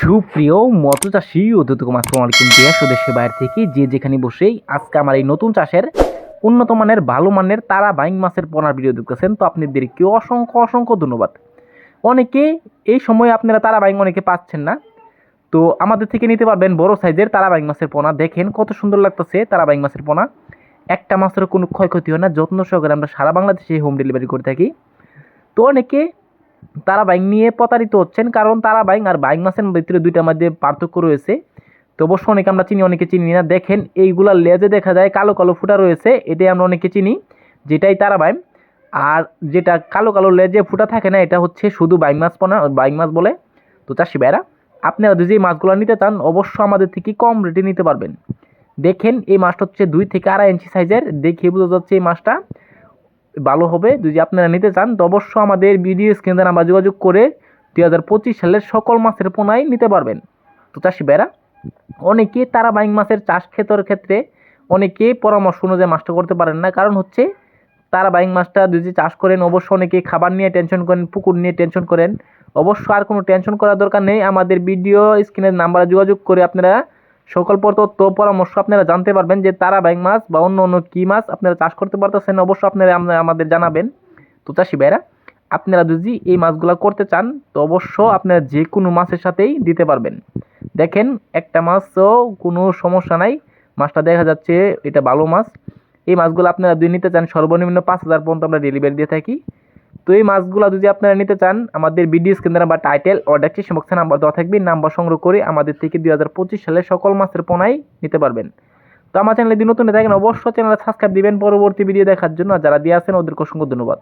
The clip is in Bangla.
সুপ্রিয় মৎস্য চাষী ও আসসালামু আলাইকুম দেশ ও দেশের বাইরে থেকে যে যেখানে বসেই আজকে আমার এই নতুন চাষের উন্নত মানের ভালো মানের তারা বাইং মাছের পোনার ভিডিও দেখতেছেন, তো আপনাদেরকে অসংখ্য অসংখ্য ধন্যবাদ। অনেকে এই সময় আপনারা তারা বাইং অনেকে পাচ্ছেন না, তো আমাদের থেকে নিতে পারবেন বড় সাইজের তারা বাইং মাছের পোনা। দেখেন কত সুন্দর লাগতেছে তারা বাইং মাছের পোনা, একটা মাছের কোনো ক্ষয়ক্ষতি হয় না, যত্ন সহকারে আমরা সারা বাংলাদেশে হোম ডেলিভারি করে থাকি। তো অনেকে তারা বাইং নিয়ে প্রতারিত হচ্ছেন, কারণ তারা বাইং আর বাইং মাছের ভিতরে দুইটার মধ্যে পার্থক্য রয়েছে। তো অবশ্য অনেকে আমরা চিনি, অনেকে চিনি না। দেখেন এইগুলা লেজে দেখা যায় কালো কালো ফুটা রয়েছে, এটাই আমরা অনেকে চিনি, যেটাই তারা বাইং। আর যেটা কালো কালো লেজে ফুটা থাকে না, এটা হচ্ছে শুধু বাইং মাছ পোনা, বাইং মাছ বলে। তো চাষি ভাইরা, আপনারা যদি এই মাছগুলো নিতে চান অবশ্য আমাদের থেকে কম রেটে নিতে পারবেন। দেখেন এই মাছটা হচ্ছে 2 থেকে 2.5 ইঞ্চি সাইজের, দেখে বোঝা যাচ্ছে এই মাছটা ভালো হবে। যদি আপনারা নিতে চান তো অবশ্য আমাদের ভিডিও স্ক্রিনে নাম্বার যোগাযোগ করে 2025 সালের সকল মাছের পোনাই নিতে পারবেন। তো চাষি ভাইরা, অনেকে তারা বাইং মাছের চাষ ক্ষেত্রে অনেকে পরামর্শ অনুযায়ী মাছটা করতে পারেন না, কারণ হচ্ছে তারা বাইং মাছটা যদি চাষ করেন অবশ্য অনেকে খাবার নিয়ে টেনশন করেন, পুকুর নিয়ে টেনশন করেন। অবশ্য আর কোনো টেনশন করার দরকার নেই, আমাদের ভিডিও স্ক্রিনের নাম্বারে যোগাযোগ করে আপনারা সকল তথ্য পরামর্শ আপনারা জানতে পারবেন যে তারা বাইং মাছ বা অন্য অন্য কী মাছ আপনারা চাষ করতে পারতেছেন, অবশ্য আপনারা আমাদের জানাবেন। তো চাষি ভাইরা, আপনারা যদি এই মাছগুলো করতে চান তো অবশ্য আপনারা যে কোনো মাছের সাথেই দিতে পারবেন। দেখেন একটা মাছও কোনো সমস্যা নাই, মাছটা দেখা যাচ্ছে এটা ভালো মাছ। এই মাছগুলো আপনারা যদি নিতে চান সর্বনিম্ন 5,000 পর্যন্ত আমরা ডেলিভারি দিয়ে থাকি। তো এই মাছগুলো যদি আপনারা নিতে চান আমাদের ভিডিও স্ক্রিনে বা টাইটেল ও ডেসক্রিপশন বক্সে নাম্বার দেওয়া থাকবে, নাম্বার সংগ্রহ করে আমাদের থেকে 2025 সালের সকল মাছের পোনাই নিতে পারবেন। তো আমার চ্যানেলে যদি নতুন থাকেন অবশ্যই চ্যানেলে সাবস্ক্রাইব দিবেন পরবর্তী ভিডিও দেখার জন্য। যারা দিয়ে আছেন ওদেরকে অসংখ্য ধন্যবাদ।